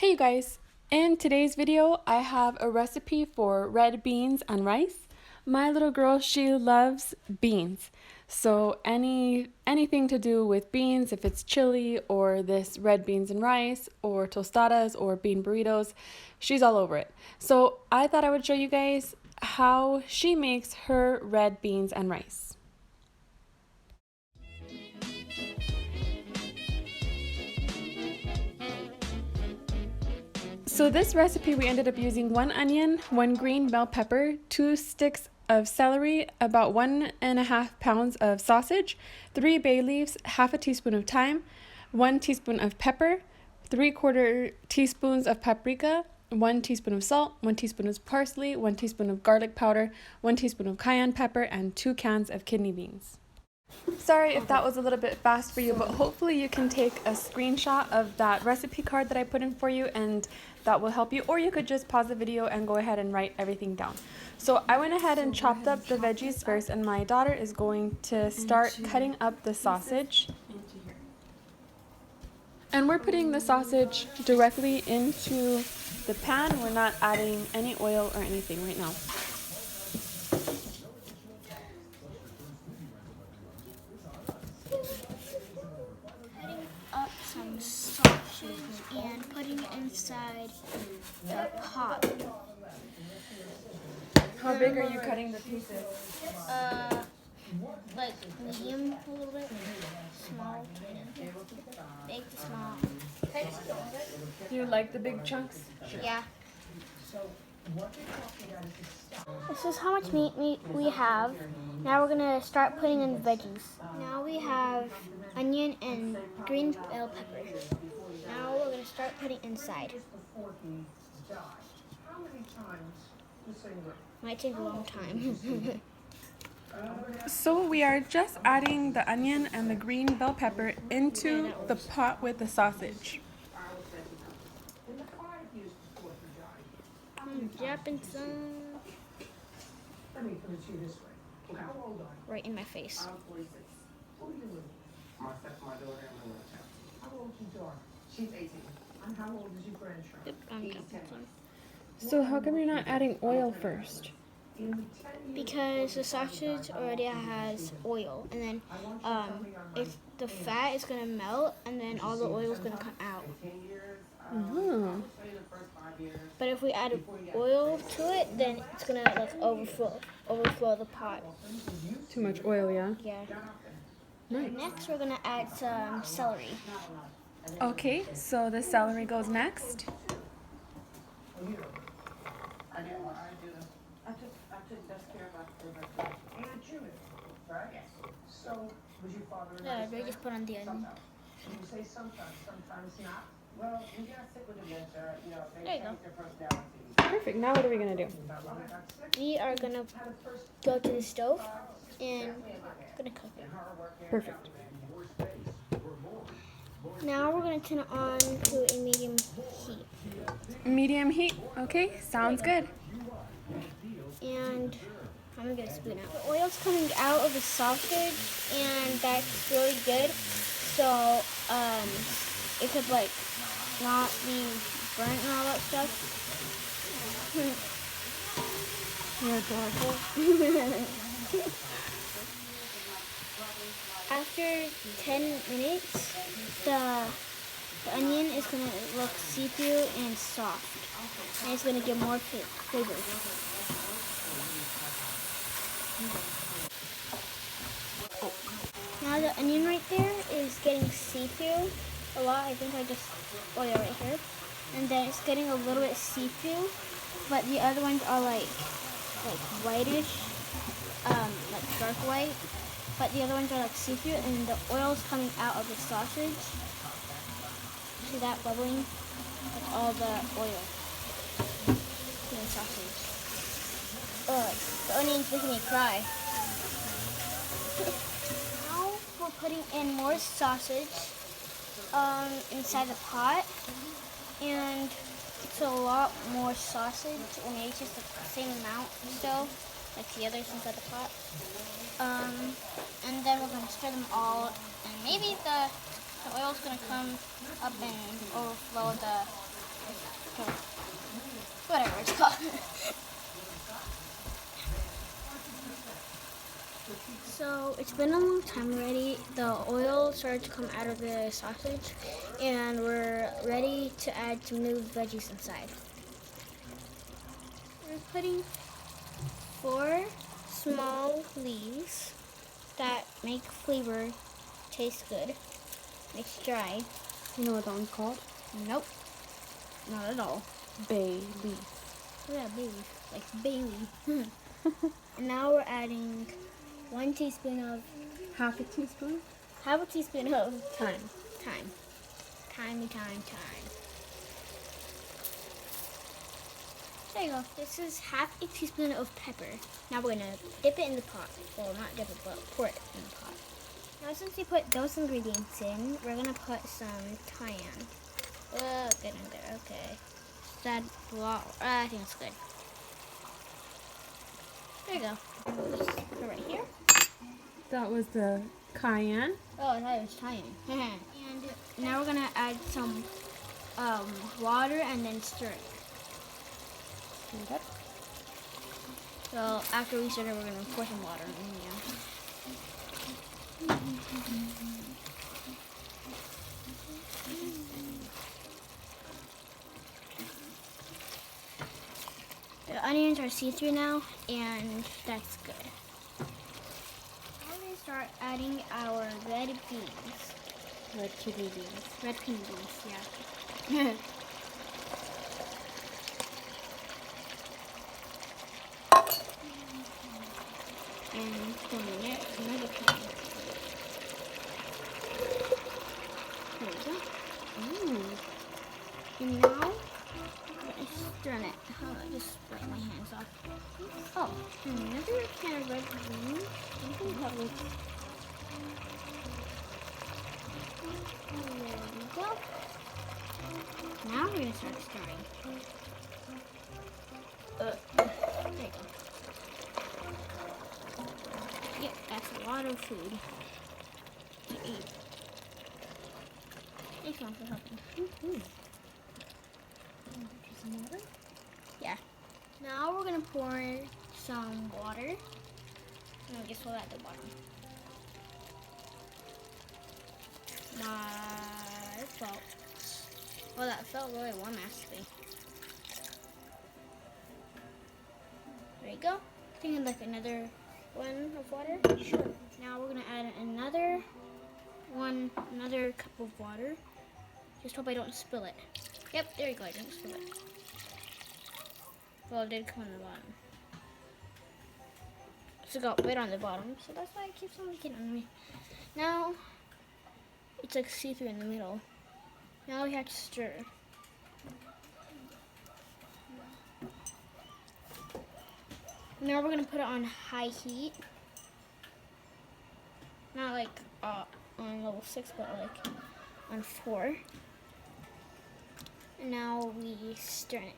Hey you guys, in today's video I have a recipe for red beans and rice. My little girl, she loves beans, so anything to do with beans, if it's chili or this red beans and rice or tostadas or bean burritos, she's all over it. So I thought I would show you guys how she makes her red beans and rice. So this recipe we ended up using 1 onion, 1 green bell pepper, 2 sticks of celery, about 1.5 pounds of sausage, 3 bay leaves, half a teaspoon of thyme, 1 teaspoon of pepper, 3/4 teaspoons of paprika, 1 teaspoon of salt, 1 teaspoon of parsley, 1 teaspoon of garlic powder, 1 teaspoon of cayenne pepper, and 2 cans of kidney beans. Sorry if that was a little bit fast for you, but hopefully you can take a screenshot of that recipe card that I put in for you and that will help you, or you could just pause the video and go ahead and write everything down. So I went ahead and chopped up the veggies first, and my daughter is going to start cutting up the sausage. And we're putting the sausage directly into the pan. We're not adding any oil or anything right now. Up some sausage and putting it inside the pot. How big are you cutting the pieces? Like medium, a little bit small, big to small. Do you like the big chunks? Yeah. This is how much meat we have. Now we're gonna start putting in the veggies. Now we have onion and green bell pepper. Now we're gonna start putting inside. Might take a long time. So we are just adding the onion and the green bell pepper into the pot with the sausage. I'm dropping some right in my face. Yep, I'm dropping some. So how come you're not adding oil first? Because the sausage already has oil, and then the fat is gonna melt, and then all the oil is gonna come out. But if we add oil to it, then it's gonna like overflow the pot. Too much oil, yeah? Yeah. Nice. Next, we're gonna add some celery. Okay, so the celery goes next. Yeah, we just put on the onion. There you go. Perfect. Now what are we gonna do? We are gonna go to the stove and gonna cook it. Perfect. Now we're gonna turn it on to a medium heat. Medium heat. Okay, sounds good. And I'm gonna get a spoon out. The oil's coming out of the sausage, and that's really good. So it could like not be burnt and all that stuff. You're adorable. After 10 minutes, the onion is gonna look see-through and soft, and it's gonna get more flavor. Now the onion right there is getting see-through a lot. I think yeah, right here. And then it's getting a little bit see-through, but the other ones are like whitish, like dark white. But the other ones are like see-through, and the oil's coming out of the sausage. See that bubbling? Like all the oil in the sausage. The onion's making me cry. Now we're putting in more sausage inside the pot, and it's a lot more sausage. I mean, it's just the same amount still, like the others inside the pot. And then we're gonna stir them all, and maybe the oil's gonna come up and overflow the it's called. So it's been a long time already. The oil started to come out of the sausage, and we're ready to add some new veggies inside. We're putting 4 small leaves that make flavor taste good. Makes dry. You know what that one's called? Nope, not at all. Bay leaf. Oh yeah, bay leaf, like Bailey. And now we're adding 1 teaspoon of, Half a teaspoon? half a teaspoon of Thyme. thyme. Thyme. There you go. This is half a teaspoon of pepper. Now we're gonna dip it in the pot. Well, not dip it, but pour it in the pot. Now since we put those ingredients in, we're gonna put some cayenne. Oh, get in there. Okay. That wow. I think it's good. There you go. And just put it right here. That was the cayenne. Oh, I thought it was cayenne. And now we're gonna add some water and then stir it. Yep. So after we stir it, we're gonna pour some water in. The onions are see-through now, and that's good. Now we're gonna start adding our red beans. Red kidney beans. Red kidney beans, yeah. And pouring it another pan. There we go. And now I'm gonna stir it. Oh, I just sprayed my hands off. Oh, another can of red beans. There we go. Now we're gonna start stirring. There you go. Yeah, that's a lot of food to eat. Thanks, Mom, for helping. Some water? Yeah. Now we're gonna pour some water. And I guess we'll at the bottom. My fault. Well, that felt really warm actually. There you go. I think I'd like another one of water. Sure. Now we're gonna add another cup of water. Just hope I don't spill it. Yep, there you go. I didn't spill it. Well, it did come on the bottom. So it got wet on the bottom, so that's why it keeps on leaking on me. Now it's like see-through in the middle. Now we have to stir. Now we're gonna put it on high heat. Not like on level 6, but like on 4. And now we stir it.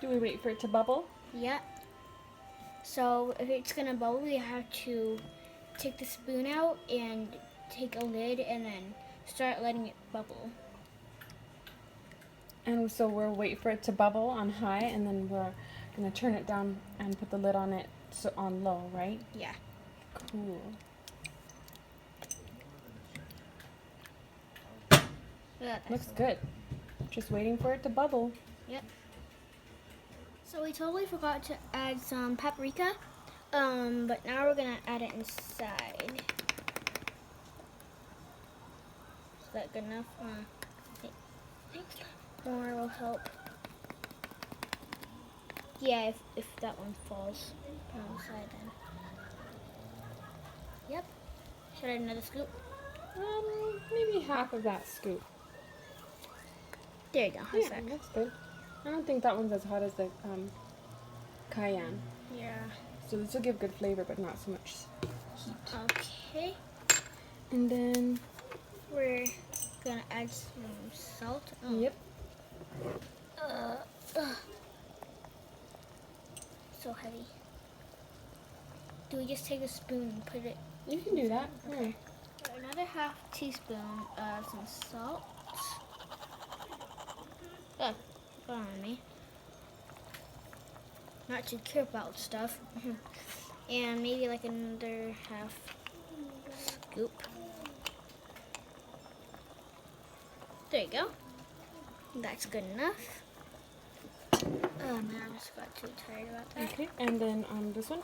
Do we wait for it to bubble? Yep. So if it's gonna bubble, we have to take the spoon out and take a lid and then start letting it bubble. And so we'll wait for it to bubble on high, and then we're gonna turn it down and put the lid on it on low, right? Yeah. Cool. Yeah, Looks good. Just waiting for it to bubble. Yep. So we totally forgot to add some paprika, but now we're gonna add it inside. Is that good enough? More will help. Yeah, if that one falls on the side then. Yep. Should I add another scoop? Maybe half of that scoop. There you go. Yeah, that's good. I don't think that one's as hot as the cayenne. Yeah. So this will give good flavor, but not so much heat. Okay. And then We're gonna add some salt. Oh. Yep. So heavy. Do we just take a spoon and put it? You can do that. Okay. Another half teaspoon of some salt. Oh, got on me. not too care about stuff. And maybe like another half scoop. There you go. That's good enough. Oh man, I just got too tired about that. Okay, and then on this one,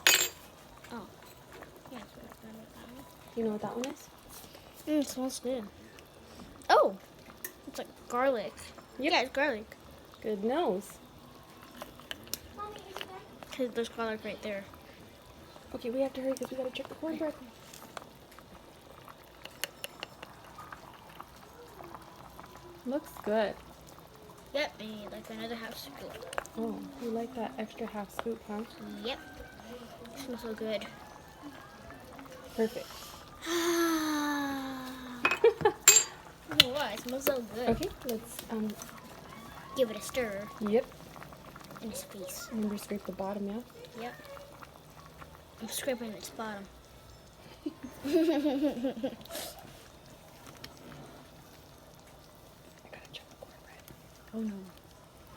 Oh. Yeah, so it's done with that one. you know what that one is? It smells good. Oh, it's like garlic. Yep. Yeah, it's garlic. Good nose. Because there's garlic right there. Okay, we have to hurry because we gotta check the cornbread. Looks good. Yep, I need like another half scoop. Oh, you like that extra half scoop, huh? Yep. It smells so good. Perfect. I don't know why, it smells so good. Okay, let's Give it a stir yep. in its face. Remember to scrape the bottom, yeah? Yep. I'm scraping its bottom. I gotta check the cornbread. Oh no.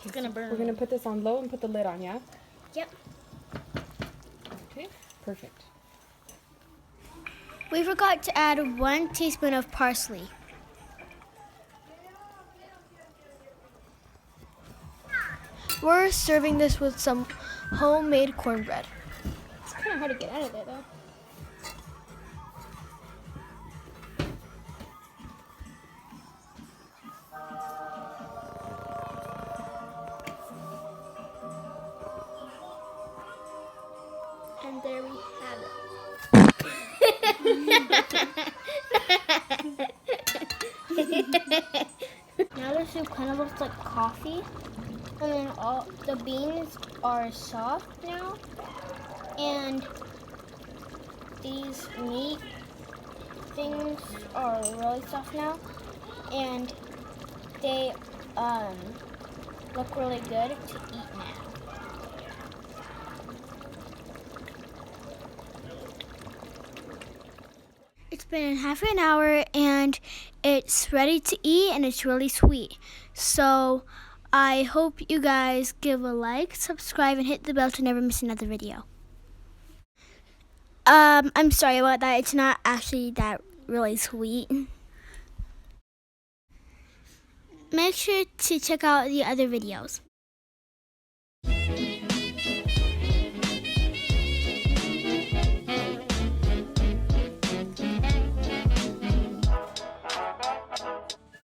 It's gonna burn. We're gonna put this on low and put the lid on, yeah? Yep. Okay, perfect. We forgot to add 1 teaspoon of parsley. We're serving this with some homemade cornbread. It's kind of hard to get out of there though. And there we have it. Now the soup kind of looks like coffee. And then all the beans are soft now. And these meat things are really soft now. And they look really good to eat now. It's been half an hour and it's ready to eat and it's really sweet. So I hope you guys give a like, subscribe, and hit the bell to never miss another video. I'm sorry about that. It's not actually that really sweet. Make sure to check out the other videos.